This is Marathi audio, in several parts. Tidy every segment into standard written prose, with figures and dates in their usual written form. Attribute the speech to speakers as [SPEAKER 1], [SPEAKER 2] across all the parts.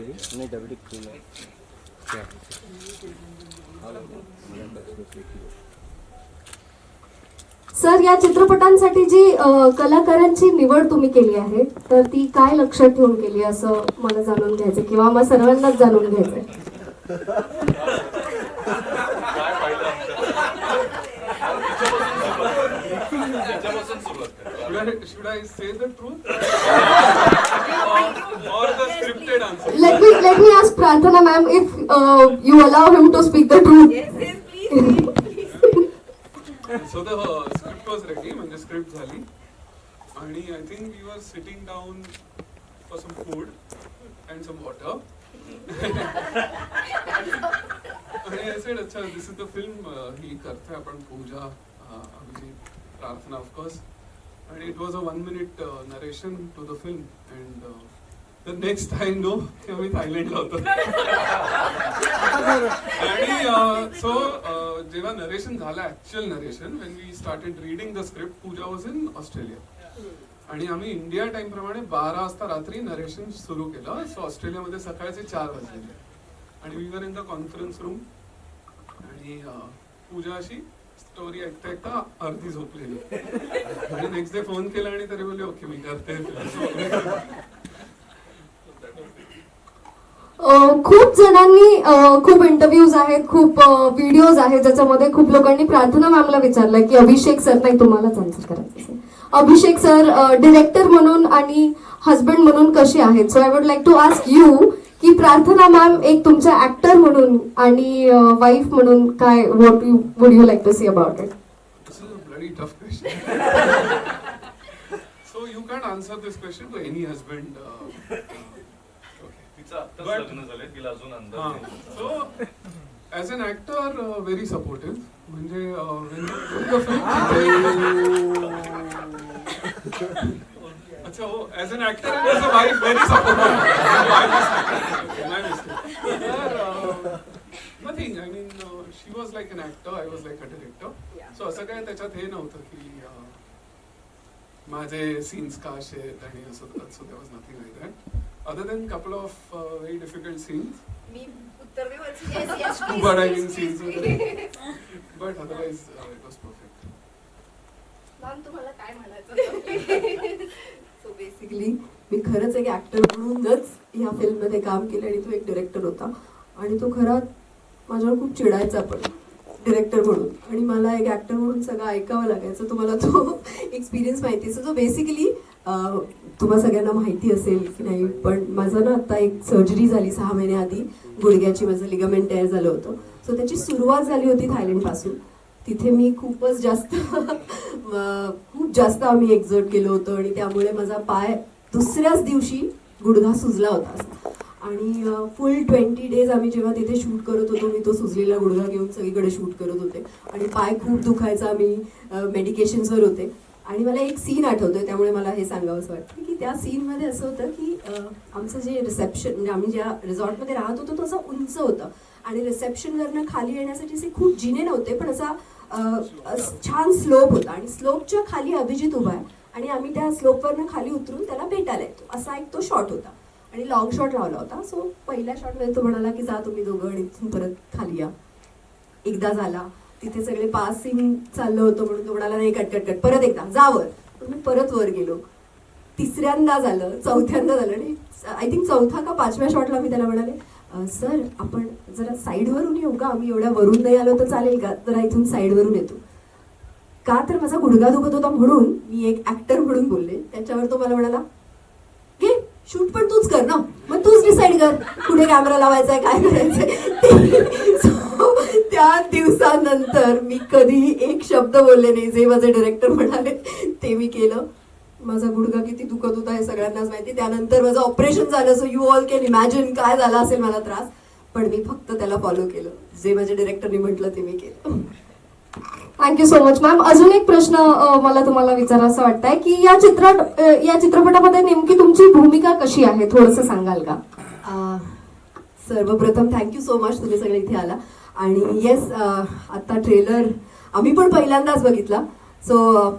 [SPEAKER 1] नहीं डबल क्यों है क्या
[SPEAKER 2] सर, या चित्रपटांसाठी जी कलाकारांची निवड तुम्ही केली आहे तर ती काय लक्षात ठेवून केली असं मला जाणून घ्यायचं किंवा आम्हा सर्वांनाच जाणून घ्यायचंय.
[SPEAKER 3] Should I say the truth or the scripted answer?
[SPEAKER 2] Let me ask Prarthana ma'am if you allow him to speak the truth.
[SPEAKER 4] Yes, please.
[SPEAKER 3] So the script was ready, म्हणजे script झाली आणि I think we were sitting down for some food and some water. आणि I said, अच्छा, this is the film ही करते आपण पूजा, अभिजित, प्रार्थना of course. And it was a 1-minute narration to the film, and the next I know की आम्ही थायलंडला होतो. आणि so जेव्हा नरेशन झालं, actual narration, when we started reading the script, Pooja was in Australia. आणि आम्ही इंडिया टाइम प्रमाणे 12 वाजता रात्री नरेशन सुरू केलं. सो ऑस्ट्रेलियामध्ये सकाळचे 4 वाजलेले आणि we were in the conference room आणि पूजा अशी स्टोरी ऐकता ऐकता अर्धी झोपलेली आणि नेक्स्ट डे फोन केला आणि तरी बोलले ओके मी करते.
[SPEAKER 2] खूप जणांनी खूप इंटरव्ह्यूज आहेत, खूप व्हिडिओज आहेत ज्याच्यामध्ये खूप लोकांनी प्रार्थना मॅमला विचारलंय की अभिषेक सर, नाही तुम्हालाच आन्सर करायचं असेल, अभिषेक सर डिरेक्टर म्हणून आणि हजबंड म्हणून कसे आहेत. So I would like to ask you की प्रार्थना मॅम एक तुमच्या ऍक्टर म्हणून आणि वाईफ म्हणून काय would you like to say about it.
[SPEAKER 3] This is a bloody tough question. So you can't answer this question to any husband.
[SPEAKER 5] तिचं लग्न झालंय, तिला अजून अंदाज नाही.
[SPEAKER 3] So as an actor, very supportive. म्हणजे when you do the film, अच्छा, हो, as an actor and as a wife, very supportive. My mistake. Nothing. I mean, she was like an actor, I was like a director. So असं काय त्याच्यात हे नव्हतं की माझे सीन्स का असे आहेत आणि असं. So there was nothing like that. Other than couple of very difficult scenes.
[SPEAKER 4] मी उत्तर देवाची yes yes please.
[SPEAKER 3] Scuba diving scenes वगैरे. But otherwise it was perfect.
[SPEAKER 4] Ma'am तुम्हाला काय म्हणायचं?
[SPEAKER 6] सो बेसिकली मी खरंच एक ऍक्टर म्हणूनच ह्या फिल्ममध्ये काम केलं आणि तो एक डिरेक्टर होता आणि तो खरा माझ्यावर खूप चिडायचा पण डिरेक्टर म्हणून आणि मला एक ऍक्टर म्हणून सगळं ऐकावं लागायचं. तुम्हाला तो एक्सपिरियन्स माहिती आहे. जो बेसिकली तुम्हाला सगळ्यांना माहिती असेल की नाही, पण माझं ना आता एक सर्जरी झाली 6 महिन्याआधी गुडघ्याची, माझं लिगामेंट तयार झालं होतं. सो त्याची सुरुवात झाली होती थायलंडपासून. तिथे मी खूपच जास्त आम्ही एक्झर्ट केलं होतं आणि त्यामुळे माझा पाय दुसऱ्याच दिवशी गुडघा सुजला होता आणि फुल 20 डेज आम्ही जेव्हा तिथे शूट करत होतो, मी तो सुजलेला गुडघा घेऊन सगळीकडे शूट करत होते आणि पाय खूप दुखायचा. मी मेडिकेशन्सवर होते आणि मला एक सीन आठवतोय, त्यामुळे मला हे सांगावंसं वाटतं की त्या सीनमध्ये असं होतं की आमचं जे रिसेप्शन, म्हणजे आम्ही ज्या रिसॉर्टमध्ये राहत होतो तो असं उंच होतं आणि रिसेप्शनवरनं खाली येण्यासाठी असे खूप जिने नव्हते, पण असा छान स्लोप होता आणि स्लोपच्या खाली अभिजित उभा आहे आणि आम्ही त्या स्लोपवरनं खाली उतरून त्याला भेटायला येतो, असा एक तो शॉट होता आणि लॉंग शॉट लावला होता. सो पहिल्या शॉटमध्ये तो म्हणाला की जा तुम्ही दोघं आणि इथून परत खाली या. एकदा झाला, तिथे सगळे पासिंग चाललं होतं म्हणून तो म्हणाला नाही कट कट कट, परत एकदा जा वर. मी परत वर गेलो. तिसऱ्यांदा झालं, चौथ्यांदा झालं आणि आय थिंक चौथा का 5व्या शॉटला मी त्याला म्हणाले सर आपण जरा साईडवरून येऊ का, आम्ही एवढ्या वरून नाही आलो तर चालेल का, जरा इथून साईडवरून येतो का, तर माझा गुडघा दुखत होता म्हणून मी एक ऍक्टर म्हणून बोलले. त्याच्यावर तो मला म्हणाला घे शूट पण तूच कर ना, मग तूच डिसाईड कर कुठे कॅमेरा लावायचा आहे काय करायचंय. त्या दिवसानंतर मी कधीही एक शब्द बोलले नाही. जे माझे डिरेक्टर म्हणाले ते मी केलं. माझा गुडघा किती दुखत होता हे सगळ्यांनाच माहिती. त्यानंतर माझं ऑपरेशन झालं. So you all can imagine काय झाला असेल मला त्रास, पण मी फक्त त्याला फॉलो केलं. जे माझ्या डिरेक्टरने म्हटलं ते मी केलं.
[SPEAKER 2] Thank you so much ma'am. अजून एक प्रश्न मला तुम्हाला विचारायचा वाटतंय की या चित्रपटामध्ये नेमकी तुमची भूमिका कशी आहे, थोडंसं सांगाल का?
[SPEAKER 6] सर्वप्रथम थँक्यू सो मच, तुम्ही सगळे इथे आला. आणि येस, आता ट्रेलर आम्ही पण पहिल्यांदाच बघितला. सो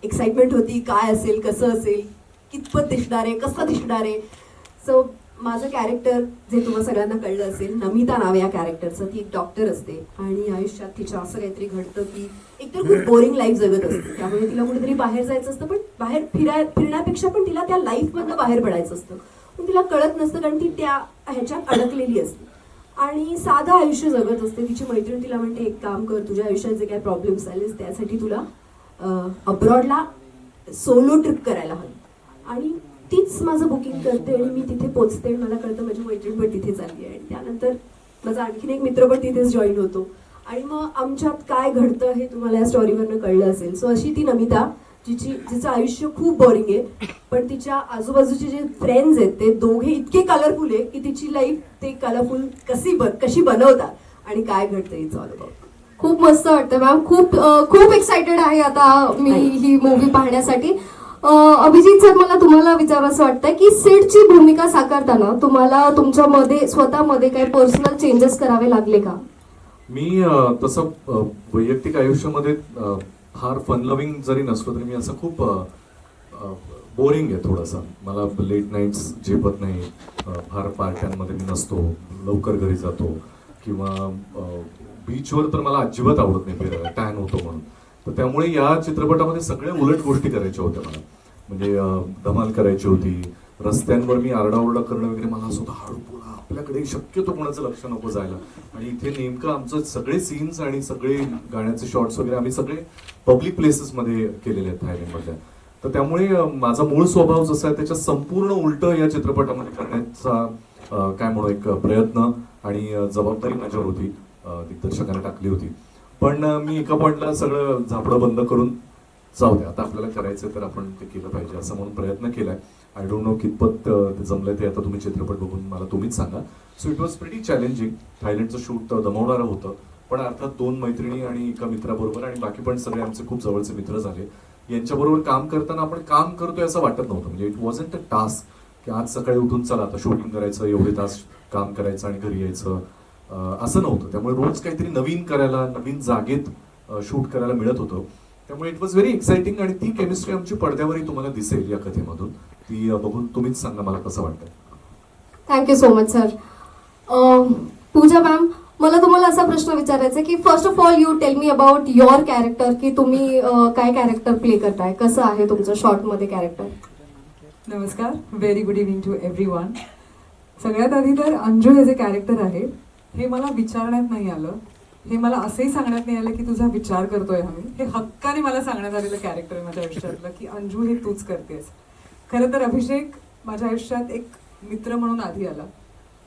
[SPEAKER 6] एक्साइटमेंट होती, काय असेल, कसं असेल, कितपत दिसणार आहे, कसं दिसणार आहे. सो माझं कॅरेक्टर जे तुम्हाला सगळ्यांना कळलं असेल, नमिता नाव या कॅरेक्टरचं. ती एक डॉक्टर असते आणि आयुष्यात तिच्या असं काहीतरी घडतं की एकतर खूप बोरिंग लाईफ जगत असते. त्यामुळे तिला कुठेतरी बाहेर जायचं असतं, पण बाहेर फिरण्यापेक्षा पण तिला त्या लाईफमधनं बाहेर पडायचं असतं. पण तिला कळत नसतं कारण ती त्या ह्याच्यात अडकलेली असते आणि साधं आयुष्य जगत असते. तिची मैत्रीण तिला म्हणते, एक काम कर, तुझ्या आयुष्यात जे काही प्रॉब्लेम्स आलेस त्यासाठी तुला अब्रॉडला सोलो ट्रिप करायला हवी. आणि तीच माझं बुकिंग करते आणि मी तिथे पोचते. मला कळतं माझी मैत्रीण पण तिथे चालली आहे आणि त्यानंतर माझा आणखीन एक मित्र पण तिथेच जॉईन होतो आणि मग आमच्यात काय घडतं हे तुम्हाला या स्टोरीवरनं कळलं असेल. सो अशी ती नमिता जिचं आयुष्य खूप बोरिंग आहे, पण तिच्या आजूबाजूचे जे फ्रेंड्स आहेत ते दोघे इतके कलरफुल आहे की तिची लाईफ ते कलरफुल कशी बनवतात आणि काय घडतं इट्स ऑल अबाउट.
[SPEAKER 2] खूप मस्त वाटतं मॅम. खूप एक्साइटेड आहे आता मी ही मूवी पाहण्यासाठी. अभिजित सर, मला तुम्हाला विचारायचं वाटतं की सिडची भूमिका साकारताना तुम्हाला तुमच्यामध्ये स्वतःमध्ये काही पर्सनल चेंजेस करावे लागले का?
[SPEAKER 7] मी तसं वैयक्तिक आयुष्यामध्ये फार फन लव्हिंग जरी नसलो तरी मी असं खूप बोरिंग आहे थोडंसं. मला लेट नाईट्स झेपत नाही, फार पार्ट्यांमध्ये मी नसतो, लवकर घरी जातो किंवा बीचवर तर मला अजिबात आवडत नाही फिरायला, टॅन होतो म्हणून. तर त्यामुळे या चित्रपटामध्ये सगळ्या उलट गोष्टी करायच्या होत्या मला. म्हणजे धमाल करायची होती, रस्त्यांवर मी आरडाओरडा करणं वगैरे. मला असं होतं हळू बोला, आपल्याकडे शक्यतो कोणाचं लक्ष नको जायला. आणि इथे नेमकं आमचं सगळे सीन्स आणि सगळे गाण्याचे शॉट्स वगैरे आम्ही सगळे पब्लिक प्लेसेसमध्ये केलेले आहेत थायलंडमधल्या. तर त्यामुळे माझा मूळ स्वभाव जसा आहे त्याच्या संपूर्ण उलटं या चित्रपटामध्ये करण्याचा काय म्हणू एक प्रयत्न आणि जबाबदारी माझ्यावर होती, दिग्दर्शकाने टाकली होती. पण मी एका पॉइंटला सगळं झापडं बंद करून जाऊ द्या, आता आपल्याला करायचं तर आपण ते केलं पाहिजे असं म्हणून प्रयत्न केलाय. आय डोंट नो कितपत ते जमलंय ते आता तुम्ही चित्रपट बघून मला तुम्हीच सांगा. So it was pretty challenging. थायलंडचं शूट दमवणारं होतं, पण अर्थात 2 मैत्रिणी आणि एका मित्राबरोबर आणि बाकी पण सगळे आमचे खूप जवळचे मित्र झाले. यांच्याबरोबर काम करताना आपण काम करतोय असं वाटत नव्हतं. म्हणजे इट वॉजंट अ टास्क की आज सकाळी उठून चला आता शूटिंग करायचं, एवढे तास काम करायचं आणि घरी यायचं, असं नव्हतं. त्यामुळे रोज काहीतरी नवीन करायला, नवीन जागेत शूट करायला मिळत होतं. त्यामुळे इट वॉज व्हेरी एक्साइटिंग आणि ती केमिस्ट्री आमची पडद्यावरही तुम्हाला दिसेल या कथेमधून. ती बघून तुम्हीच सांगा मला कसं वाटतं.
[SPEAKER 2] Thank you so much sir. Pooja ma'am, मला तुम्हाला असा प्रश्न विचारायचा की first of all you tell me about your character, की तुम्ही काय कॅरेक्टर प्ले करताय, कसं आहे तुमचं शॉर्टमध्ये कॅरेक्टर?
[SPEAKER 8] नमस्कार, very good evening to everyone. सगळ्यात आधी तर अंजू हे जे कॅरेक्टर आहे हे मला विचारण्यात नाही आलं, हे मला असंही सांगण्यात नाही आलं की तुझा विचार करतोय आम्ही. हे हक्काने मला सांगण्यात आलेलं कॅरेक्टर आहे माझ्या आयुष्यातलं की अंजू हे तूच करतेस. खरं तर अभिषेक माझ्या आयुष्यात एक मित्र म्हणून आधी आला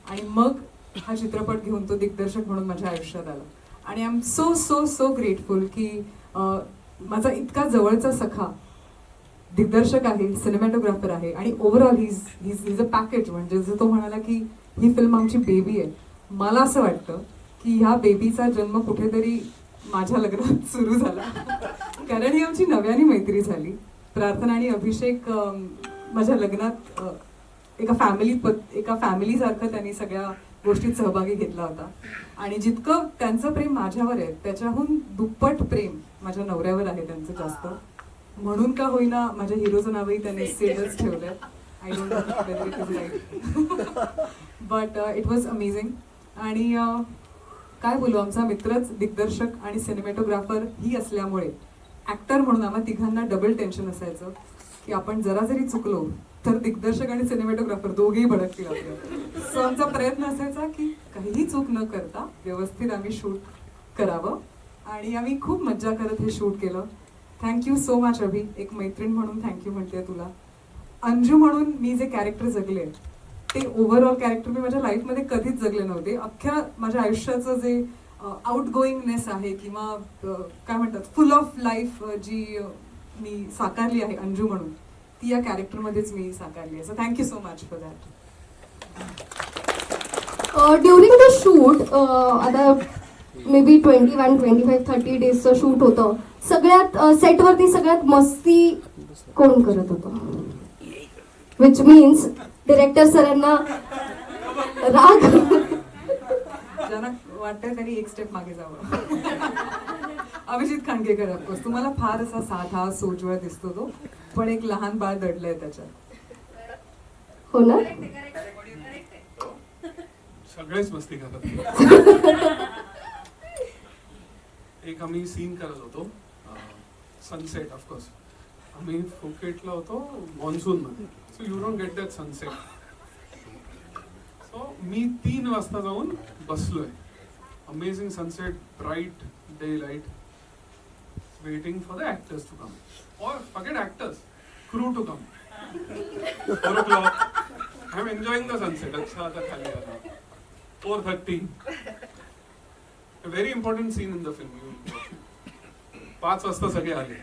[SPEAKER 8] आणि मग हा चित्रपट घेऊन तो दिग्दर्शक म्हणून माझ्या आयुष्यात आला. आणि I am so so so grateful की माझा इतका जवळचा सखा दिग्दर्शक आहे, सिनेमॅटोग्राफर आहे आणि ओव्हरऑल हिज अ पॅकेज. म्हणजे जर तो म्हणाला की ही फिल्म आमची बेबी आहे, मला असं वाटतं की ह्या बेबीचा जन्म कुठेतरी माझ्या लग्नात सुरू झाला. कारण ही आमची नव्याने मैत्री झाली. प्रार्थना आणि अभिषेक माझ्या लग्नात एका फॅमिलीसारखं त्यांनी सगळ्या गोष्टीत सहभागी घेतला होता. आणि जितकं त्यांचं प्रेम माझ्यावर आहे त्याच्याहून दुप्पट प्रेम माझ्या नवऱ्यावर आहे त्यांचं जास्त. म्हणून का होईना माझ्या हिरोचं नावही त्यांनी सेडच ठेवलंय. I don't know whether it is right, but it was amazing. आणि काय बोलू, आमचा मित्रच दिग्दर्शक आणि सिनेमॅटोग्राफर ही असल्यामुळे ॲक्टर म्हणून आम्हा तिघांना डबल टेन्शन असायचं की आपण जरा जरी चुकलो तर दिग्दर्शक आणि सिनेमॅटोग्राफर दोघेही भडकतील आपल्याला. सो आमचा प्रयत्न असायचा की काहीही चूक न करता व्यवस्थित आम्ही शूट करावं आणि आम्ही खूप मज्जा करत हे शूट केलं. थँक्यू सो मच अभि, एक मैत्रीण म्हणून थँक्यू म्हणते तुला. अंजू म्हणून मी जे कॅरेक्टर जगले ते ओव्हरऑल कॅरेक्टर मी माझ्या लाईफमध्ये कधीच जगले नव्हते. अख्ख्या माझ्या आयुष्याचं जे आउटगोईंगनेस आहे किंवा काय म्हणतात फुल ऑफ लाईफ जी मी साकारली आहे अंजू म्हणून, ती या कॅरेक्टरमध्येच मी साकारली आहे. So thank you so much for that.
[SPEAKER 2] During the shoot आता मे बी 21, 25, 30 डेजचं शूट होतं. सगळ्यात सेटवरती सगळ्यात मस्ती कोण करत होतं? विच मीन्स डिरेक्टर सरांना राग.
[SPEAKER 8] ज्यांना वाटतं त्यांनी एक स्टेप मागे जावं. अभिजित खांडकेकर ऑफकोर्स, तुम्हाला फार असा साधा सोजवळ दिसतो तो, पण एक लहान बाळ दडलंय त्याच्यात.
[SPEAKER 2] हो ना?
[SPEAKER 3] सगळेच मस्ती करत. एक आम्ही सीन करत होतो सनसेट. ऑफकोर्स आम्ही फुकेटला होतो मॉन्सून मध्ये, so you don't get that sunset. So मी 3 वाजता जाऊन बसलोय. Amazing sunset, bright daylight, waiting for the actors to come, or forget actors, crew to come. 4 o'clock, I'm enjoying the sunset. अच्छा आता खाली आला. 4:30. A very important scene in the film. 5 वाजता सगळे आले.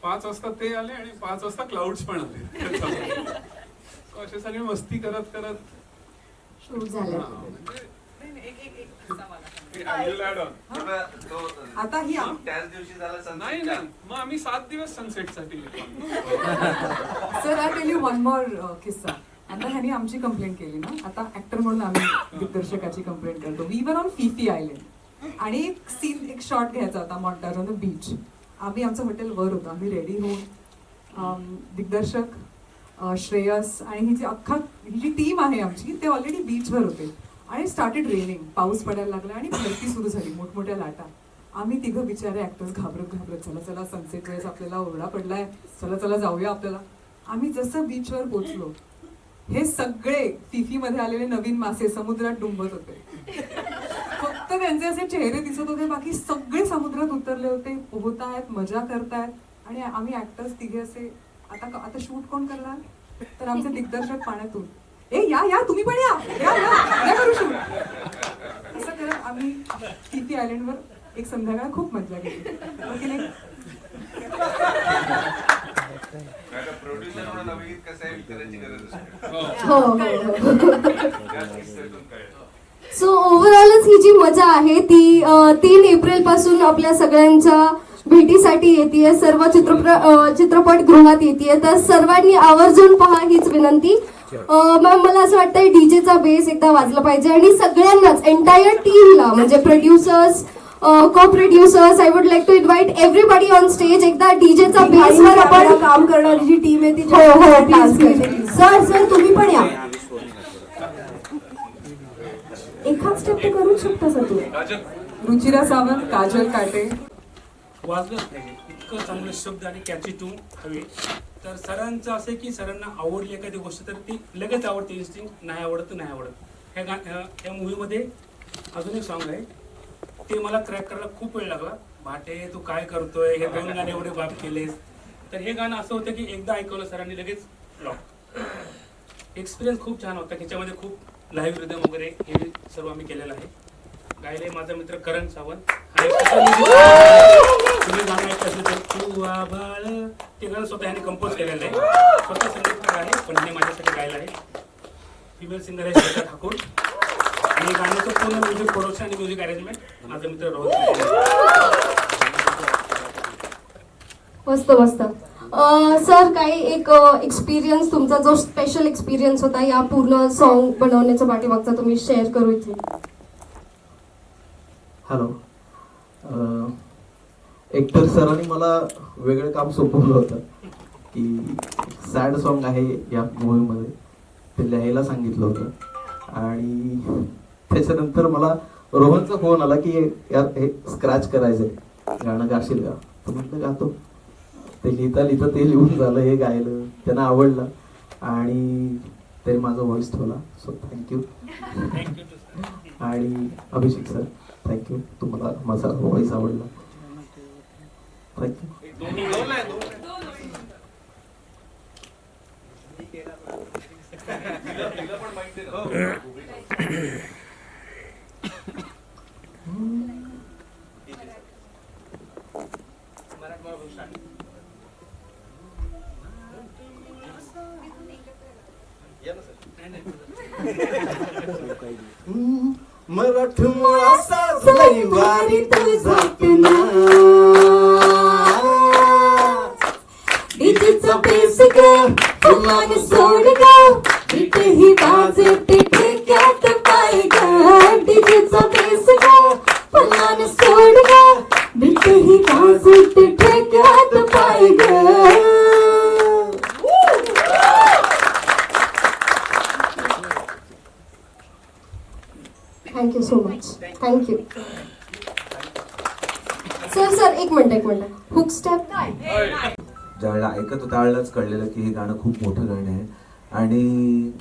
[SPEAKER 3] 5 वाजता ते आले आणि 5 वाजता क्लाउड्स पण आले. So असे सगळे मस्ती करत करत
[SPEAKER 2] शूट झालं.
[SPEAKER 8] आता ही
[SPEAKER 5] त्याच दिवशी झाला
[SPEAKER 3] नाही नाही, मग आम्ही 7 दिवस सनसेट साठी
[SPEAKER 8] sir I tell you one more किस्सा. आता ह्यानी आमची कंप्लेंट केली ना, आता ऍक्टर म्हणून आम्ही दिग्दर्शकाची कंप्लेंट करतो. We were on Phi Phi island आणि एक शॉट घ्यायचा होता मॉन्टाज ऑन द बीच. आम्ही आमचं हॉटेल वर होतं, आम्ही रेडी होऊन दिग्दर्शक श्रेयस आणि ही जी टीम आहे आमची ते ऑलरेडी बीचवर होते आणि स्टार्टेड रेनिंग. पाऊस पडायला लागला आणि भरती सुरू झाली, मोठमोठ्या लाटा. आम्ही तिघं बिचारे ऍक्टर्स घाबरत चला चला सनसेट वेळेस आपल्याला ओरडा पडलाय, चला चला जाऊया आपल्याला. आम्ही जसं बीचवर पोहोचलो, हे सगळे फिफी मध्ये आलेले नवीन मासे समुद्रात डुंबत होते. फक्त त्यांचे असे चेहरे दिसत होते, बाकी सगळे समुद्रात उतरले होते, पोहतायत, मजा करतायत. आणि आम्ही ऍक्टर्स तिघे असे आता शूट कोण करणार, तर आमचे दिग्दर्शक पाण्यातून या तुम्ही पण या करू शूट. असं करत आम्ही फिफी आयलंडवर एक संध्याकाळ खूप मजा केली.
[SPEAKER 5] प्रोड्युसर म्हणून अभिजित कसं आहे विचारायची गरज असते.
[SPEAKER 2] सो ओव्हरऑलच ही जी मजा आहे ती 3 एप्रिल पासून आपल्या सगळ्यांच्या भेटीसाठी येते, सर्व चित्रपटगृहात येते. तर सर्वांनी आवर्जून पहा हीच विनंती. मॅम मला असं वाटतंय डीजेचा बेस एकदा वाजला पाहिजे आणि सगळ्यांनाच एंटायर टीमला म्हणजे producers, co-producers, I would like to invite everybody on stage. एकदा डीजेचा बेसवर आपण
[SPEAKER 6] काम करणारी जी टीम आहे ती
[SPEAKER 2] डान्स करते.
[SPEAKER 6] सर तुम्ही पण या.
[SPEAKER 2] एखाद स्टेप तर करू शकता सर तुम्ही.
[SPEAKER 8] रुचिरा सावंत, काजल काटे.
[SPEAKER 9] वाजलंच नाही, इतकं चांगलं शब्द आणि कॅची टून हवे. तर सरांचं असं आहे की सरांना आवडली एखादी गोष्ट तर ती लगेच आवडते, इन्स्टिंग. नाही आवडत तर नाही आवडत. ह्या मूवीमध्ये अजून एक सॉन्ग आहे, ते मला क्रॅक करायला खूप वेळ लागला. भाटे तू काय करतोय, हे 2 गाणे एवढे बाप केलेस. तर हे गाणं असं होतं की एकदा ऐकवलं सरांनी लगेच लॉक. एक्सपिरियन्स खूप छान होता. ह्याच्यामध्ये खूप लाईव्ह रिदम वगैरे हे सर्व आम्ही केलेलं आहे. गायले माझा मित्र करण सावंत. तुम्ही गाणं ऐकलं असेल तर तू आभाळ, ते गाणं स्वतः यांनी कंपोज केलेलं आहे. स्वतः संगीतकार आहे पण हे माझ्यासाठी गायला आहे. फिमेल सिंगर आहे श्वेता ठाकूर. आणि गाण्याचं पूर्ण म्युझिक प्रोडक्शन आणि म्युझिक अरेंजमेंट माझा मित्र रोहन.
[SPEAKER 2] मस्त मस्त. सर काही एक एक्सपिरियन्स तुमचा जो स्पेशल एक्सपिरियन्स होता या पूर्ण सॉन्ग बनवण्याच्या पाठीमागचा तुम्ही शेअर करू इच्छिता.
[SPEAKER 10] हॅलो. एकतर सरांनी मला वेगळं काम सोपवलं होतं की सॅड सॉन्ग आहे या मूवीमध्ये, ते लिहायला सांगितलं होतं. आणि त्याच्यानंतर मला रोहनचा फोन आला की यार हे स्क्रॅच करायचं आहे, गाणं गाशील का. तर म्हटलं गातो. ते लिहिता लिहिता ते लिहून झालं, हे गायलं, त्यांना आवडलं आणि तरी माझा व्हॉइस ठेवला. So thank you. आणि अभिषेक सर थँक्यू, तुम्हाला माझा व्हॉइस आवडला. थँक्यू. मराठमोळा साजलंय वारी तुझा पिना, डीजेचा बेस ग तुला सोड ग, बीट ही वाजते ठेक्यात पाय ग. डीजेचा बेस ग तुला सोड ग, बीट ही वाजते ठेक्यात पाय ग.
[SPEAKER 2] Thank you so much. Thank you sir. एक मिनिट हुक स्टेप काय?
[SPEAKER 11] ज्यावेळेला ऐकत होता त्यावेळेलाच कळलेलं की हे गाणं खूप मोठं गाणं आहे. आणि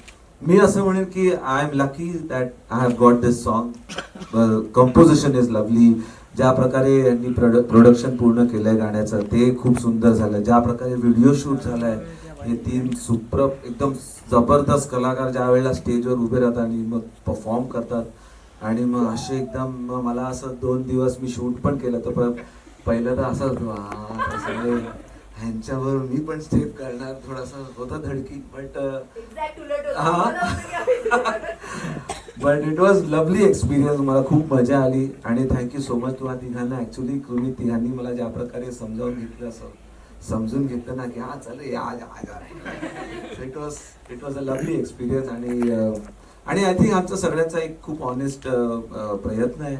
[SPEAKER 11] मी असं म्हणेन की I am lucky that I have got this song. Composition is lovely. ज्या प्रकारे यांनी प्रोडक्शन पूर्ण केलंय गाण्याचं ते खूप सुंदर झालं. ज्या प्रकारे व्हिडिओ शूट झालाय, हे 3 सुपर एकदम जबरदस्त कलाकार ज्या वेळेला स्टेजवर उभे राहतात आणि मग परफॉर्म करतात आणि मग असे एकदम मला असं 2 दिवस मी शूट पण केलं. तर पहिलं तर असं ह्यांच्यावर मी पण स्टेप करणार, थोडासा होता धडकी. But it was lovely experience. मला खूप मजा आली आणि थँक्यू सो मच तुम्हा तिघांना. ॲक्च्युली तुम्ही तिघांनी मला ज्या प्रकारे समजावून घेतलं, असं समजून घेतलं ना की हा चल it was a lovely experience. आणि आय थिंक आमचा सगळ्यांचा एक खूप ऑनेस्ट प्रयत्न आहे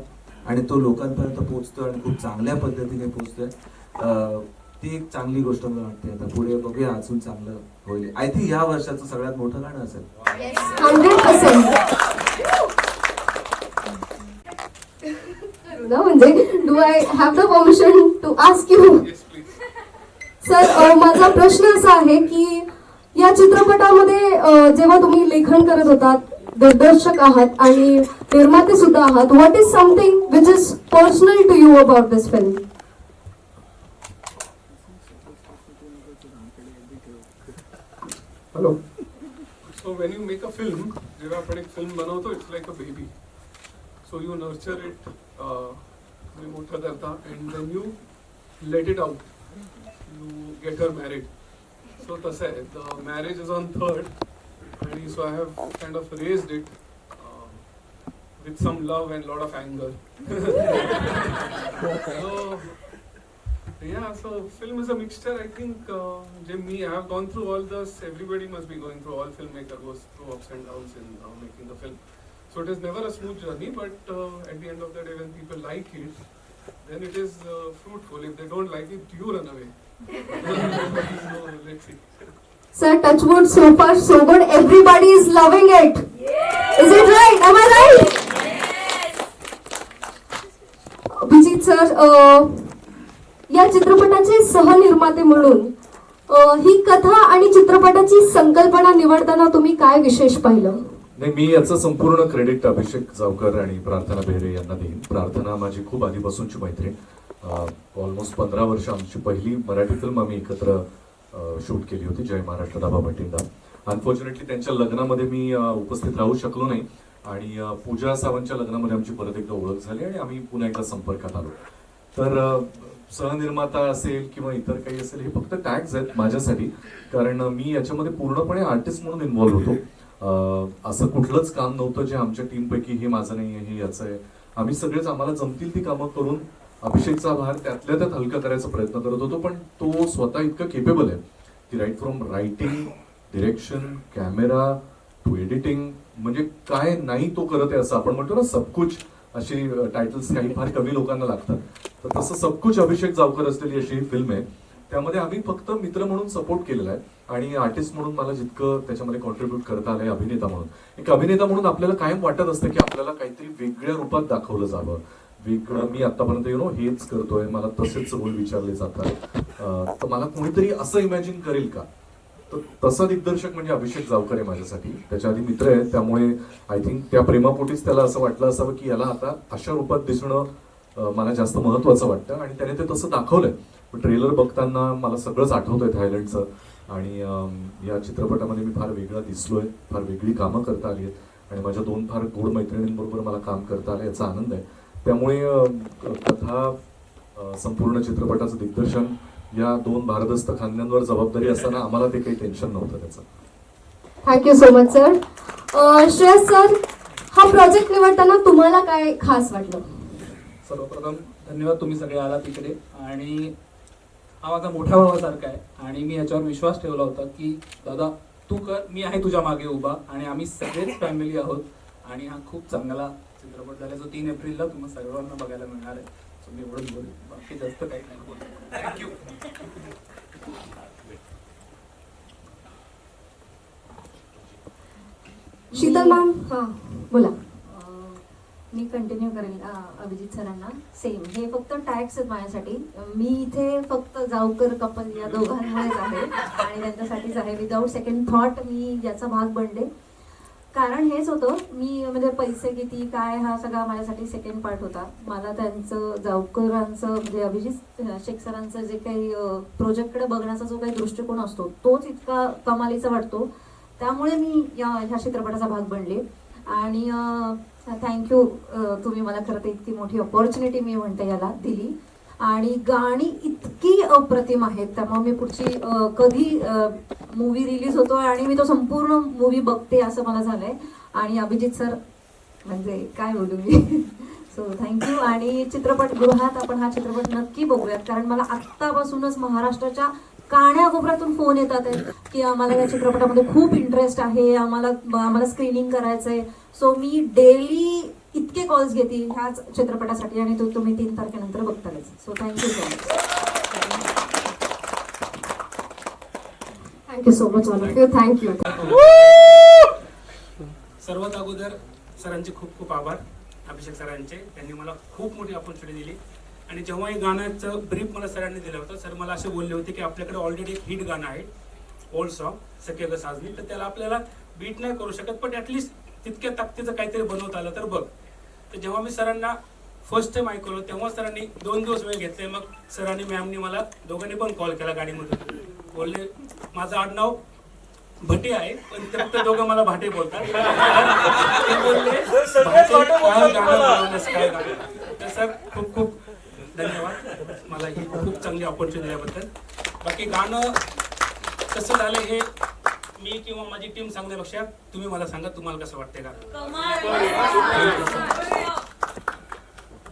[SPEAKER 11] आणि तो लोकांपर्यंत पोहोचतोय आणि खूप चांगल्या पद्धतीने पोहोचतोय. ती एक चांगली गोष्ट मला वाटते. आता पुढे बघूया, अजून चांगलं होईल. आय थिंक ह्या वर्षाचं सगळ्यात मोठं गाणं असेल.
[SPEAKER 2] 100%. म्हणजे do I have the permission to ask you? Sir, माझा प्रश्न असा आहे की या चित्रपटामध्ये जेव्हा तुम्ही लेखन करत होतात, दिग्दर्शक आहात आणि निर्माते सुद्धा आहात, what is something which is personal to you about this film?
[SPEAKER 3] Hello. So when you make a film, जेव्हा आपण एक फिल्म बनवतो, it's like a baby. So you nurture it, तुम्ही मोठं करता and then you let it out, you get her married. So तसं आहे. The marriage is on 3rd आणि so I have kind of raised it with some love and lot of anger. So film is a mixture. I think I have gone through all this. Everybody must be going through. All filmmaker goes through ups and downs in making the film. So it is never a smooth journey, but at the end of the day, when people like it, then it is fruitful. If they don't like it, you run away. So let's see.
[SPEAKER 2] Sir, touch wood, so far so good. Everybody is loving it. Is it right? Am I right? Abhijit sir, या चित्रपटाचे सहनिर्माते म्हणून ही कथा आणि चित्रपटाची संकल्पना निवडताना तुम्ही काय विशेष पाहिलं?
[SPEAKER 7] नाही, मी याचं संपूर्ण क्रेडिट अभिषेक जावकर आणि प्रार्थना बेहरे यांना देईन. प्रार्थना माझी खूप आधीपासूनची मैत्रीण. ऑलमोस्ट 15 वर्ष आमची पहिली मराठी फिल्म आम्ही एकत्र शूट केली होती, जय महाराष्ट्र दाबा बटिंडा. अनफॉर्च्युनेटली त्यांच्या लग्नामध्ये मी उपस्थित राहू शकलो नाही आणि पूजा सावंतच्या लग्नामध्ये आमची परत एकदा ओळख झाली आणि आम्ही पुन्हा एकदा संपर्कात आलो. तर सहनिर्माता असेल किंवा इतर काही असेल, हे फक्त टॅग्स आहेत माझ्यासाठी, कारण मी याच्यामध्ये पूर्णपणे आर्टिस्ट म्हणून इन्व्हॉल्व होतो. असं कुठलंच काम नव्हतं जे आमच्या टीमपैकी हे माझं नाही आहे, हे याचं आहे. आम्ही सगळेच आम्हाला जमतील ती कामं करून अभिषेकचा भार त्यातल्या त्यात हलका करायचा प्रयत्न करत होतो. पण तो स्वतः इतकं केपेबल आहे की right from writing, direction, camera to editing, म्हणजे काय नाही तो करत आहे. असं आपण म्हणतो ना, सबकुच अशी टायटल्स काही फार कमी लोकांना लागतात, तर तसं सबकुच अभिषेक जावकर असलेली अशी ही फिल्म आहे. त्यामध्ये आम्ही फक्त मित्र म्हणून सपोर्ट केलेला आहे आणि आर्टिस्ट म्हणून मला जितकं त्याच्यामध्ये कॉन्ट्रीब्यूट करता आलंय, अभिनेता म्हणून, एक अभिनेता म्हणून आपल्याला कायम वाटत असतं की आपल्याला काहीतरी वेगळ्या रूपात दाखवलं जावं, वेगळं. मी आतापर्यंत हेच करतोय, मला तसेच रोल विचारले जातात, तर मला कोणीतरी असं इमॅजिन करेल का? तर तसा दिग्दर्शक म्हणजे अभिषेक जावकर आहे माझ्यासाठी. त्याच्या आधी मित्र आहेत, त्यामुळे आय थिंक त्या प्रेमापोटीच त्याला असं वाटलं असावं की याला आता अशा रूपात दिसणं मला जास्त महत्वाचं वाटतं आणि त्याने ते तसं दाखवलंय. ट्रेलर बघताना मला सगळंच आठवतंय थायलंडचं. आणि या चित्रपटामध्ये मी फार वेगळा दिसलोय, फार वेगळी कामं करता आली आहेत आणि माझ्या 2 फार गोड मैत्रिणींबरोबर मला काम करता आलं, याचा आनंद आहे. त्यामुळे कथा, संपूर्ण चित्रपटाचं दिग्दर्शन या 2 भारदस्त खांद्यांवर जबाबदारी असताना आम्हाला ते काही टेन्शन नव्हतं त्याचं.
[SPEAKER 2] Thank you so much sir. Shreyas sir, हा प्रोजेक्ट निवडताना तुम्हाला काय खास वाटलं?
[SPEAKER 12] सर्वप्रथम धन्यवाद, तुम्ही सगळे आलात इकडे. आणि हा माझा मोठ्या भावासारखा आहे आणि मी याच्यावर विश्वास ठेवला होता की दादा तू कर, मी आहे तुझ्या मागे उभा आणि आम्ही सगळेच फॅमिली आहोत. आणि हा खूप चांगला चित्रपट झाला जो 3 एप्रिलला तुम्हाला सर्वांना बघायला मिळणार आहे. सो मी एवढंच बोलू, बाकी जास्त काही नाही बोलू. थँक्यू.
[SPEAKER 2] शीतल मॅम, हां बोला.
[SPEAKER 13] मी कंटिन्यू करेन अभिजित सरांना. सेम हे फक्त टॅक्स आहेत माझ्यासाठी. मी इथे फक्त जावकर कपल या दोघांमुळेच आहे आणि त्यांच्यासाठीच आहे. विदाऊट सेकंड थॉट मी याचा भाग बनले. कारण हेच होतं, मी म्हणजे पैसे किती काय हा सगळा माझ्यासाठी सेकंड पार्ट होता. मला त्यांचं जावकरांचं म्हणजे अभिजित शेख सरांचं जे काही प्रोजेक्टकडे बघण्याचा जो काही दृष्टिकोन असतो तोच इतका कमालीचा वाटतो. त्यामुळे मी ह्या चित्रपटाचा भाग बनले. आणि थँक्यू, तुम्ही मला खरं तर इतकी मोठी अपॉर्च्युनिटी मी म्हणते याला दिली. आणि गाणी इतकी अप्रतिम आहेत, त्यामुळे मी पुढची कधी मूवी रिलीज होतोय आणि मी तो संपूर्ण मूवी बघते असं मला झालंय. आणि अभिजित सर म्हणजे काय बोलू मी. So thank you. आणि चित्रपटगृहात आपण हा चित्रपट नक्की बघूयात, कारण मला आत्तापासूनच महाराष्ट्राच्या काण्याकोपऱ्यातून फोन येतात आहेत की आम्हाला या चित्रपटामध्ये खूप इंटरेस्ट आहे, आम्हाला स्क्रीनिंग करायचंय. सो मी डेली इतके कॉल्स घेते ह्याच चित्रपटासाठी आणि तो तुम्ही 3 तारखेनंतर बघतालच. So thank you so much.
[SPEAKER 2] Thank you so much all of you. Thank you.
[SPEAKER 9] सर्वात अगोदर सरांचे खूप खूप आभार, अभिषेक सरांचे. त्यांनी मला खूप मोठी ऑपॉर्च्युनिटी दिली. आणि जेव्हा हे गाण्याचं ब्रीफ मला सरांनी दिलं होतं, सर मला असे बोलले होते की आपल्याकडे ऑलरेडी एक हिट गाणं आहे, ओल्ड सॉन्ग सख्य ग साजनी, तर त्याला आपल्याला बीट नाही करू शकत, पण ॲटलिस्ट तितक्या ताकदीचं काहीतरी बनवता आलं तर बघ. तर जेव्हा मी सरांना फर्स्ट टाइम ऐकवलं तेव्हा सरांनी 2 दिवस वेळ घेतले. मग सरांनी मॅमनी मला दोघांनी पण कॉल केला गाडीमधून. बोलले माझं आडनाव भटे आहे पण ते फक्त दोघं मला भाटे बोलतात. ते बोलले काय गाणं बनवलंस, काय गाणं. तर सर खूप खूप धन्यवाद मला ही खूप चांगली ऑपॉर्च्युनिटी दिल्याबद्दल. बाकी गाणं कसं झालं हे मी किंवा माझी टीम सांगण्यापेक्षा तुम्ही मला सांगा तुम्हाला कसं वाटतंय गाणं.